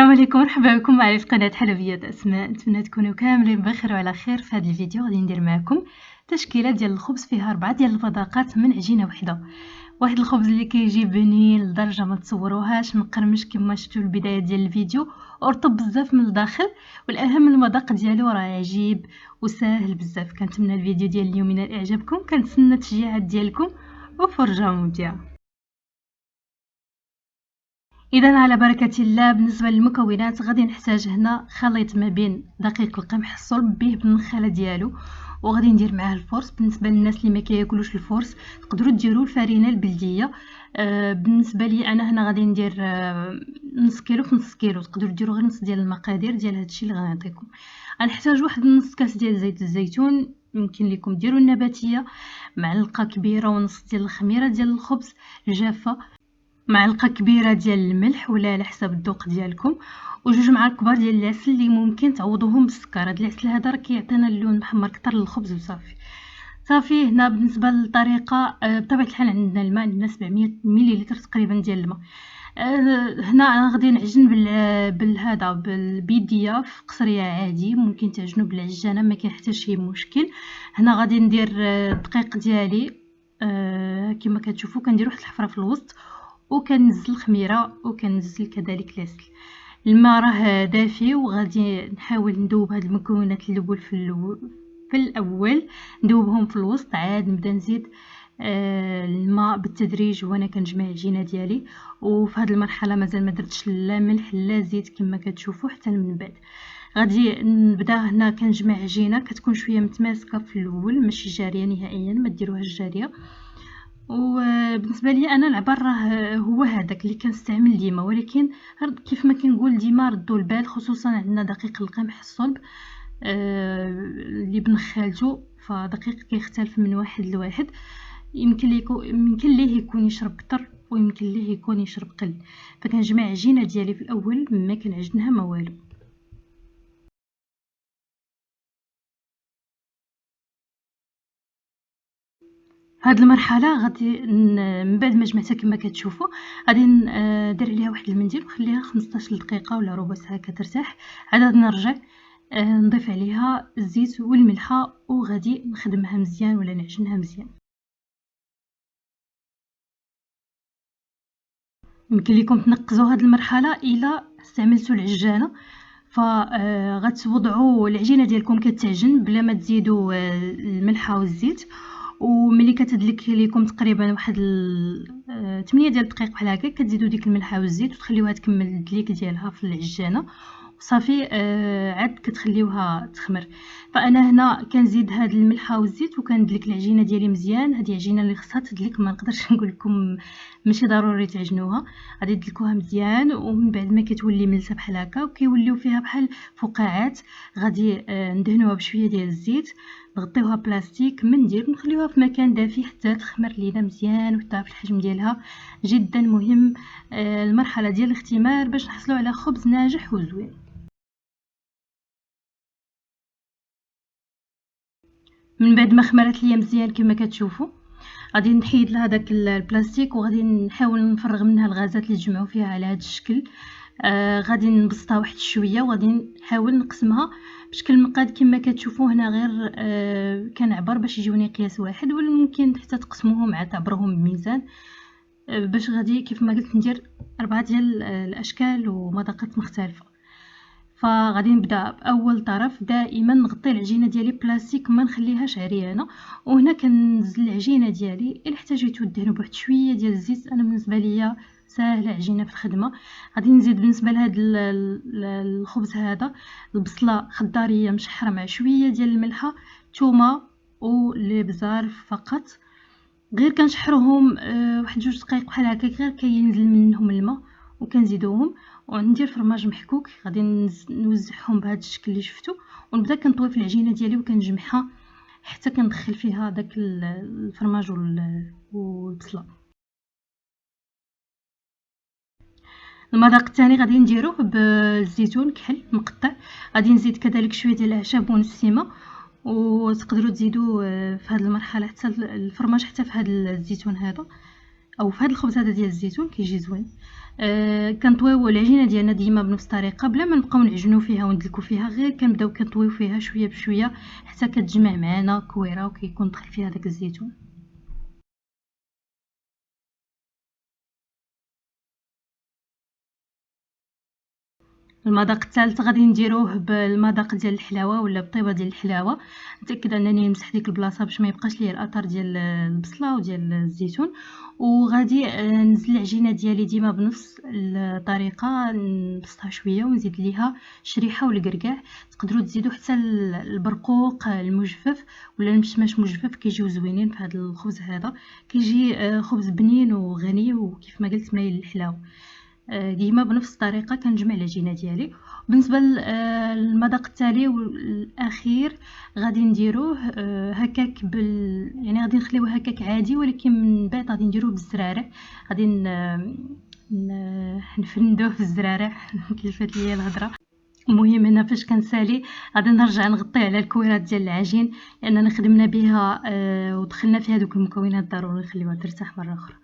السلام عليكم، مرحبا بكم معايا في قناه حلويات اسماء. نتمنى تكونوا كاملين بخير وعلى خير. في هذا الفيديو غادي ندير معكم تشكيله ديال الخبز فيها 4 ديال البطاقات من عجينه وحده. واحد الخبز اللي كيجي بنين لدرجه ما تصوروهاش، مقرمش كما شفتوا البدايه ديال الفيديو، ورطب بزاف من الداخل، والاهم المذاق ديالو راه عجيب وساهل بزاف. كنتمنى الفيديو ديال اليوم ينال اعجابكم، كنتسنى التشجيعات ديالكم وفرجه ممتعه. اذا على بركه الله، بالنسبه للمكونات غادي نحتاج هنا خليط ما بين دقيق القمح الصلب به بالنخاله ديالو، وغادي ندير معاه الفورس. بالنسبه للناس اللي ما كياكلوش الفورس تقدروا ديروا الفرينه البلديه. بالنسبه لي انا هنا غادي ندير نص كيلو في نص كيلو، تقدروا ديروا غير نص ديال المقادير ديال هادشي اللي غنعطيكم. غنحتاج واحد نص كاس ديال زيت الزيتون، يمكن لكم ديروا النباتيه، معلقه كبيره ونص ديال الخميره ديال الخبز الجافه، معلقه كبيره ديال الملح ولا على حسب الذوق ديالكم، وجوج معالق كبار ديال العسل اللي ممكن تعوضوهم بالسكر. هذا العسل هذا راه كيعطينا اللون محمر اكثر للخبز وصافي. صافي هنا بالنسبه للطريقه، بطبيعه الحال عندنا الماء، عندنا 700 مليلتر تقريبا ديال الماء. هنا انا غادي نعجن بالهذا بالبيديه في قصريه عادي، ممكن تعجنوا بالعجانه ما كاين حتى شي مشكل. هنا غادي ندير الدقيق ديالي، كما كتشوفوا كندير واحد الحفره في الوسط، وكنزل الخميره وكنزل كذلك العسل. الماء راه دافي، وغادي نحاول ندوب هاد المكونات الاول في الاول ندوبهم في الوسط، عاد نبدا نزيد الماء بالتدريج وانا كنجمع العجينه ديالي. وفي هذه المرحله مازال ما درتش لا ملح لا زيت كما كتشوفوا. حتى من بعد غادي نبدا هنا كنجمع عجينه كتكون شويه متماسكه في الاول، ماشي جاريه نهائيا، ما ديروهاش جاريه. وبالنسبه لي انا العبار راه هو هذاك اللي كنستعمل ديما، ولكن كيف ما كنقول ديما ردوا البال، خصوصا عندنا دقيق القمح الصلب اللي بنخالته، فدقيق كيختلف من واحد لواحد. يمكن ليه يكون يشرب كتر، ويمكن ليه يكون يشرب قل. فكنجمع عجينه ديالي في الاول ما كنعجنها ما والو. هاد المرحله غادي من بعد ما جمعتها كما كتشوفوا غادي ندير عليها واحد المنديل ونخليها 15 دقيقه ولا ربع ساعه كترتاح. عاد نرجع نضيف عليها الزيت والملحه، وغادي نخدمها مزيان ولا نعجنها مزيان. يمكن لكم تنقزوا هاد المرحله الا استعملتوا العجانه، فغتوضعوا العجينه ديالكم كتعجن بلا ما تزيدوا الملحه والزيت. وملي كتدلك ليكم تقريبا واحد 8 ديال الدقائق بحال هكا، كتزيدوا ديك الملحه والزيت وتخليوها تكمل الدليك ديالها في العجانه صافي. عاد كتخليوها تخمر. فانا هنا كنزيد هاد الملحه والزيت وكندلك العجينه ديالي مزيان. هذه عجينه اللي خصها تدلك، ما نقدرش نقول لكم ماشي ضروري تعجنوها، غادي تدلكوها مزيان. ومن بعد ما كتولي ملسه بحال هكا وكيوليو فيها بحال فقاعات، غادي ندهنوها بشويه ديال الزيت، نغطيوها بلاستيك منديل ونخليوها في مكان دافي حتى تخمر لينا مزيان وحتى في الحجم ديالها. جدا مهم المرحله ديال الاختمار باش نحصلوا على خبز ناجح وزوين. من بعد ما خمرت ليا مزيان كما كتشوفوا، غادي نحيد لها داك البلاستيك وغادي نحاول نفرغ منها الغازات اللي تجمعوا فيها على هذا الشكل. غادي نبسطها واحد شويه وغادي نحاول نقسمها بشكل مقاد كما كتشوفوا هنا. غير كنعبر باش يجوني قياس واحد، ولا ممكن حتى تقسموهم مع تعبروهم بميزان. باش غادي كيف ما قلت ندير 4 ديال الاشكال ومذاقات مختلفه. فغادي نبدا باول طرف، دائما نغطي العجينه ديالي بلاستيك ما نخليهاش عريانه. وهنا كنزل العجينه ديالي، الا احتاجيتو دهنوا بواحد شويه ديال الزيت، انا بالنسبه ليا ساهله عجينه في الخدمه. غادي نزيد بالنسبه لهذا الخبز هذا البصله خضاريه مشحره مع شويه ديال الملحه، ثومه والابزار فقط. غير كنشحروهم واحد 2 دقائق بحال هكا، غير كينزل منهم الماء وكنزيدوهم. وندير فرماج محكوك غادي نوزعهم بهذا الشكل اللي شفتوا، ونبدا كنطوي في العجينه ديالي وكنجمعها حتى كندخل فيها داك الفرماج والبصله. المذاق الثاني غادي نديروه بالزيتون كحل مقطع. غادي نزيد كذلك شويه ديال الاعشاب ونسيمه، وتقدروا تزيدوا في هذه المرحله حتى الفرماج حتى في هذا الزيتون هذا. او في هذا الخبز هذا ديال الزيتون كيجي زوين. كنطويو العجينه ديالنا ديما بنفس الطريقه بلا ما نبقاو نعجنو فيها وندلكو فيها، غير كنبداو كنطويو فيها شويه بشويه حتى كتجمع معنا كويره وكيكون دخل فيها داك الزيتون. المذاق الثالث غادي نديروه بالمذاق ديال الحلاوه ولا بالطيبه ديال الحلاوه. نتاكد انني نمسح ديك البلاصه باش ما يبقاش ليا الاثر ديال البصله وديال الزيتون. وغادي نزل العجينه ديالي ديما بنفس الطريقه، نبسطها شويه ونزيد ليها شريحه والكركاع. تقدروا تزيدوا حتى البرقوق المجفف ولا المشماش مجفف، كيجيو زوينين في هذا الخبز هذا. كيجي خبز بنين وغني وكيف ما قلت مايل للحلاوه. ديما بنفس الطريقه كنجمع العجينه ديالي. بالنسبه للمذاق التالي والاخير غادي نديروه هكاك يعني غادي نخليوه هكاك عادي، ولكن من بعد غادي نديروه بالزرارع. غادي نفندوه في الزرارع كيفات ليا الهضره. المهم هنا فاش كنسالي غادي نرجع نغطيه على الكويرات ديال العجين، لاننا خدمنا بها ودخلنا فيها دوك المكونات، ضروري نخليوها ترتاح مره اخرى.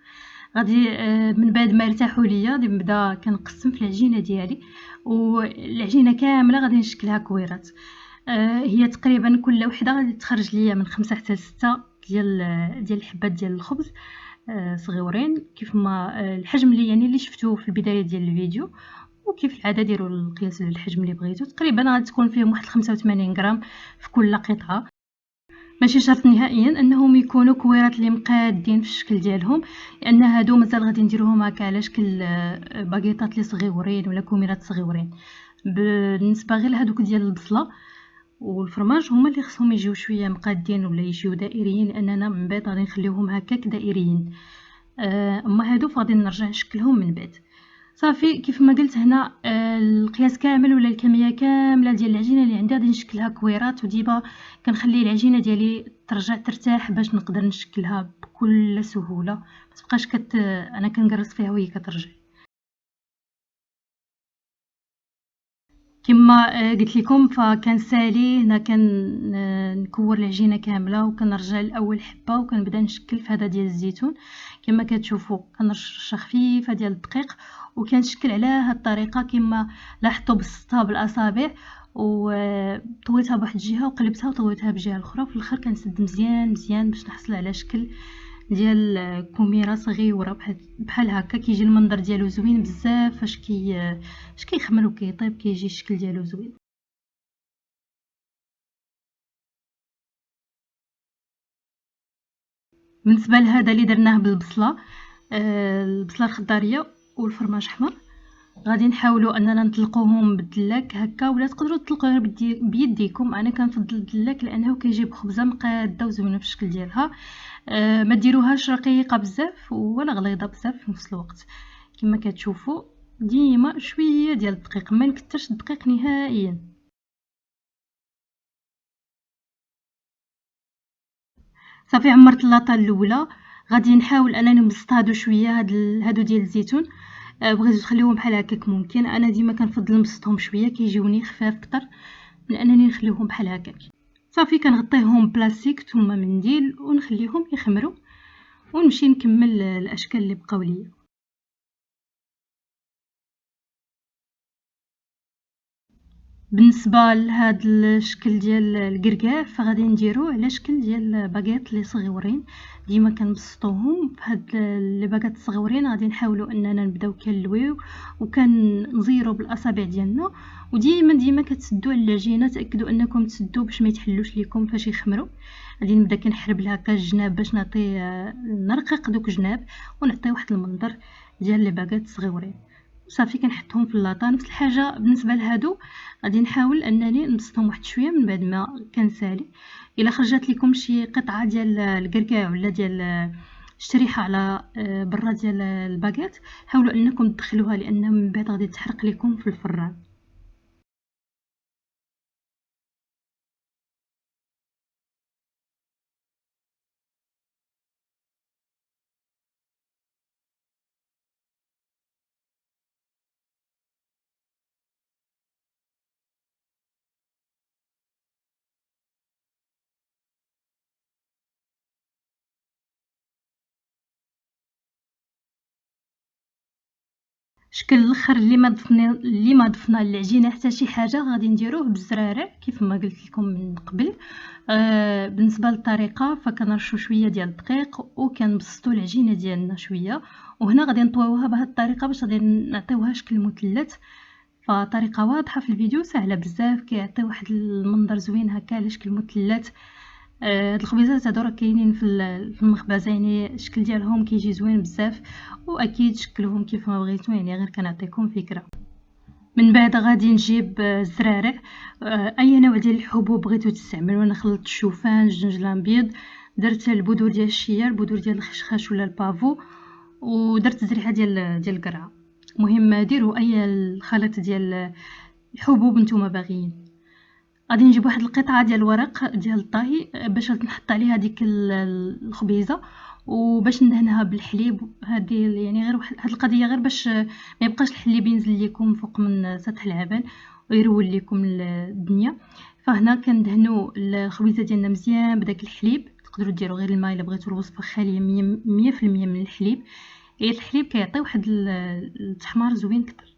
غادي من بعد ما ارتاحوا ليا غادي نبدا كنقسم في العجينه ديالي، والعجينه كامله غادي نشكلها كويرات. هي تقريبا كل وحده غادي تخرج ليا من 5 حتى 6 ديال الحبات ديال الخبز صغيورين، كيف ما الحجم اللي يعني اللي شفتوه في البدايه ديال الفيديو. وكيف العاده ديروا القياس للحجم اللي بغيتو. تقريبا غادي تكون فيهم واحد 85 غرام في كل قطعه. ماشي شرط نهائيا انهم يكونوا كويرات اللي مقادين في الشكل ديالهم، لان هادو مازال غادي نديروهم هكا على شكل باغيطات اللي صغيورين ولا كوميرات صغيورين. بالنسبه غير لهادوك ديال البصله والفرماج هما اللي خصهم يجيو شويه مقادين ولا يجيو دائريين، لاننا من بعد غادي نخليوهم هكاك دائريين. اما هادو فغادي نرجع نشكلهم من بعد. صافي كيف ما قلت هنا القياس كامل ولا الكميه كامله ديال العجينه اللي عندي غادي نشكلها كويرات، وديما كنخلي العجينه ديالي ترجع ترتاح باش نقدر نشكلها بكل سهوله، ما تبقاش انا كنقرص فيها وهي كترجع. كما قلت لكم فكنسالي هنا نكور العجينه كامله وكنرجع لاول حبه وكنبدا نشكل في هذا ديال الزيتون. كما كتشوفوا كنرش خفيفه ديال الدقيق وكنشكل على هذه الطريقه. كما لاحظتوا بسطتها بالاصابع وطويتها بواحد الجهه وقلبتها وطويتها بجهه الاخرى، وفي الاخر كنسد مزيان مزيان باش نحصل على شكل ديال كوميره صغيره بحال هكا. كيجي المنظر ديالو زوين بزاف فاش كيخمر وكيطيب، كيجي الشكل ديالو زوين. بالنسبه لهذا اللي درناه بالبصله، البصله الخضاريه والفرماج احمر، غادي نحاولوا اننا نطلقوهم بالدلاك هكا، ولا تقدروا تطلقوا غير بيديكم. انا كنفضل الدلاك لانه كيجيب خبزه مقاده وزوينه في الشكل ديالها. ما ديروهاش رقيقه بزاف ولا غليظه بزاف في نفس الوقت. كما كتشوفوا ديما شويه ديال الدقيق، ما نكثرش الدقيق نهائيا. صافي عمرت اللاطه الاولى. غادي نحاول انني نبسط هادو شويه هادو ديال الزيتون. بغيتو تخليوهم بحال هكاك ممكن، انا ديما كنفضل نبسطهم شويه كيجيوني خفاف اكثر من انني نخليوهم بحال هكاك. صافي كنغطيهم بلاستيك ثم منديل ونخليهم يخمروا ونمشي نكمل الاشكال اللي بقاو ليا. بالنسبه لهاد الشكل ديال الكركاع فغادي نديروه على شكل ديال باكيط لي صغيورين. ديما كنبسطوهم بهاد لي باكيط الصغيورين. غادي نحاولوا اننا نبداو كنلويو وكنزيروا بالاصابع ديالنا، وديما كتسدوا على العجينه. تاكدوا انكم تسدوا باش ما يتحلوش ليكم فاش يخمروا. غادي نبدا كنحرب هكا الجناب باش نعطي نرقق دوك الجناب ونعطي واحد المنظر ديال لي باكيط الصغيورين. صافي كنحطهم في اللاطه. نفس الحاجه بالنسبه لهادو غادي نحاول انني نبسطهم واحد شويه من بعد ما كنسالي. الا خرجت لكم شي قطعه ديال الكركاع ولا ديال شريحه على برا ديال الباكيت، حاولوا انكم تدخلوها لان من بعد غادي تحرق لكم في الفران. الشكل الاخر اللي ما ضفنا للعجينه حتى شي حاجه غادي نديروه بالزرارع كيف ما قلت لكم من قبل. بالنسبه للطريقه فكنرشوا شويه ديال الدقيق وكنبسطوا العجينه ديالنا شويه، وهنا غادي نطويوها بهذه الطريقه باش غادي نعطيوها شكل مثلث. فطريقه واضحه في الفيديو، سهله بزاف، كيعطي واحد المنظر زوين هكا على شكل مثلث. هاد الخبيزات هادو راه كاينين في المخبز، يعني الشكل ديالهم كيجي زوين بزاف، واكيد شكلهم كيف ما بغيتو، يعني غير كنعطيكم فكره. من بعد غادي نجيب الزرارع، اي نوع ديال الحبوب بغيتو تستعملوا. انا خلطت الشوفان، الجنجلان بيض، درت البذور ديال الشيا، البذور ديال الخشخاش ولا البافو، ودرت زريحه ديال القرعه. المهم ديروا اي الخليط ديال الحبوب نتوما باغيين. غادي نجيب واحد القطعه ديال الورق ديال الطهي باش نحط عليها ديك الخبيزه، وباش ندهنها بالحليب. هذه يعني غير واحد هاد القضيه غير باش ما يبقاش الحليب ينزل لكم فوق من سطح العبن ويرول لكم الدنيا. فهنا كندهنوا الخبيزه ديالنا مزيان بداك الحليب. تقدروا ديروا غير الماء الا بغيتوا الوصفه خاليه 100% من الحليب. الحليب كيعطي واحد التحمار زوين كتر.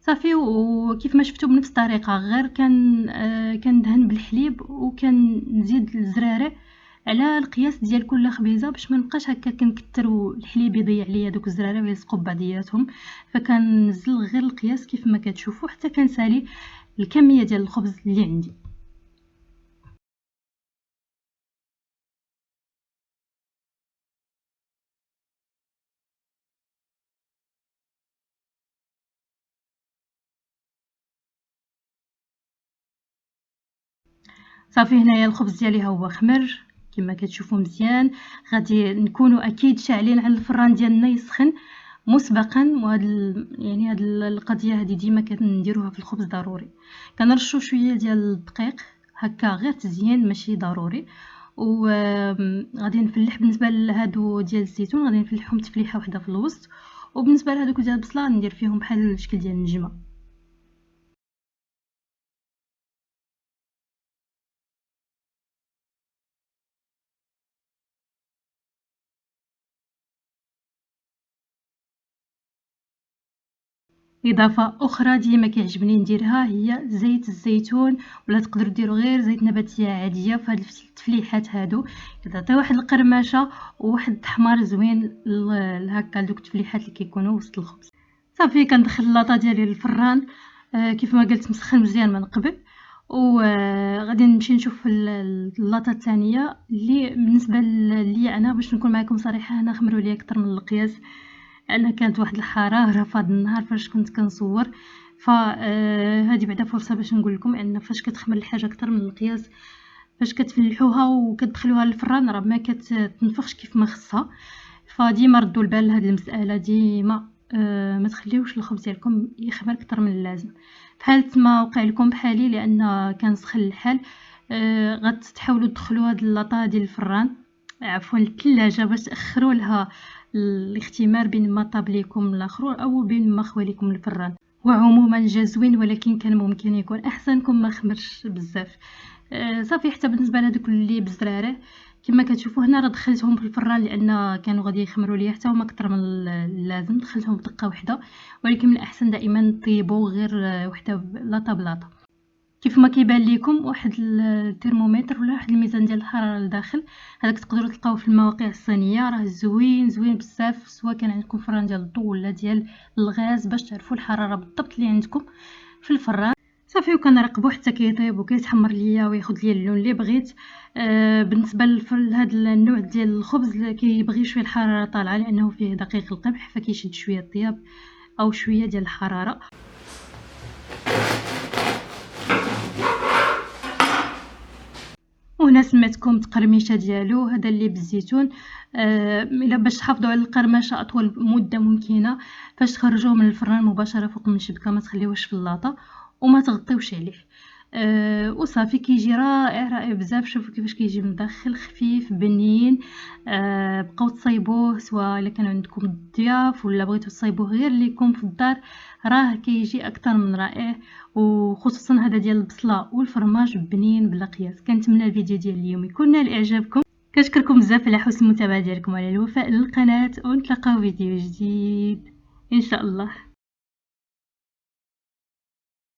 صافي، وكيف ما شفتوا بنفس الطريقه غير كندهن بالحليب وكنزيد الزرارع على القياس ديال كل خبيزه باش ما نبقاش هكا كنكثر والحليب يضيع ليا دوك الزرارع ويلصقوا ببعضياتهم. فكنزل غير القياس كيف ما كتشوفوا حتى كنسالي الكميه ديال الخبز اللي عندي. صافي، هنايا الخبز ديالي ها هو خمر كما كتشوفوا مزيان. غادي نكونوا اكيد شاعلين على الفران ديالنا يسخن مسبقا، وهاد يعني هاد القضيه هذه ديما كنديروها في الخبز ضروري. كنرشوا شويه ديال الدقيق هكا غير تزيين ماشي ضروري. وغادي نفلح بالنسبه لهادو ديال الزيتون، غادي نفلحهم تفليحه وحده في الوسط، وبالنسبه لهادوك ديال البصله ندير فيهم بحال الشكل ديال النجمه. اضافه اخرى ديما كيعجبني نديرها هي زيت الزيتون، ولا تقدروا ديروا غير زيت نباتيه عاديه في هاد التفليحات هادو. كتعطي واحد القرمشه وواحد التحمار زوين هكا لدوك التفليحات اللي كيكونوا وسط الخبز. صافي كندخل اللاطه ديالي للفران، كيف ما قلت مسخن مزيان من قبل. وغادي نمشي نشوف اللاطه الثانيه اللي بالنسبه لي انا باش نكون معكم صريحه هنا خمروا لي اكثر من القياس، لان كانت واحد الحراره في هذا النهار فاش كنت كنصور. فهذه بعدا فرصه باش نقول لكم ان فاش كتخمر الحاجه اكثر من القياس، فاش كتفلحوها وكتدخلوها للفران راه ما كتنفخش كيف ما خصها. فديما ردوا البال لهاد المساله، ديما ما تخليوش الخبز ديالكم يخمر اكثر من اللازم. بحال ما وقع لكم بحالي لان كان سخن الحال، غتحاولوا تدخلوا هاد اللاطه ديال الفران، عفوا الثلاجه، باش تاخروا لها الاختمار بين ما طاب ليكم الاخر او بين ما خوى لكم الفران. وعموما جا زوين، ولكن كان ممكن يكون احسن كون ما خمرش بزاف. صافي، حتى بالنسبه لهذوك اللي بالزرارع كما كتشوفوا هنا راه دخلتهم في الفران لان كانوا غادي يخمروا ليا حتى هما اكثر من اللازم. دخلتهم بدقه واحده، ولكن من الاحسن دائما طيبوا غير وحده لاطه بلاطه. كيف ما كيبان لكم واحد الترمومتر ولا واحد الميزان ديال الحراره لداخل، هذاك تقدروا تلقاوه في المواقع الصينيه، راه زوين زوين بزاف، سواء كان عندكم فران ديال الضو ولا ديال الغاز باش تعرفوا الحراره بالضبط اللي عندكم في الفران. صافي، وكنراقبو حتى كيطيب وكيتحمر ليا وياخذ ليا اللون اللي بغيت. بالنسبه لهذا النوع ديال الخبز كيبغي شويه الحراره طالعه لانه فيه دقيق القمح، فكيشد شويه الطياب او شويه ديال الحراره. وهنا سمعتكم تقرميشه ديالو، هذا اللي بالزيتون. الا باش تحافظوا على القرمشه اطول مده ممكنه، فاش تخرجوه من الفران مباشره فوق من الشبكه ما تخليوهش في اللاطه وما تغطيوش عليه. وصافي كيجي رائع رائع بزاف. شوفوا كيفاش كيجي من الداخل خفيف بنين. بقاو تصايبوه سواء الا كان عندكم الضياف ولا بغيتو تصايبوه غير ليكم في الدار، راه كيجي اكثر من رائع. وخصوصا هذا ديال البصله والفرماج بنين بلا قياس. كنتمنى الفيديو ديال اليوم يكون نال اعجابكم. كنشكركم بزاف على حسن المتابعه ديالكم وعلى الوفاء للقناه، ونتلاقاو فيديو جديد ان شاء الله.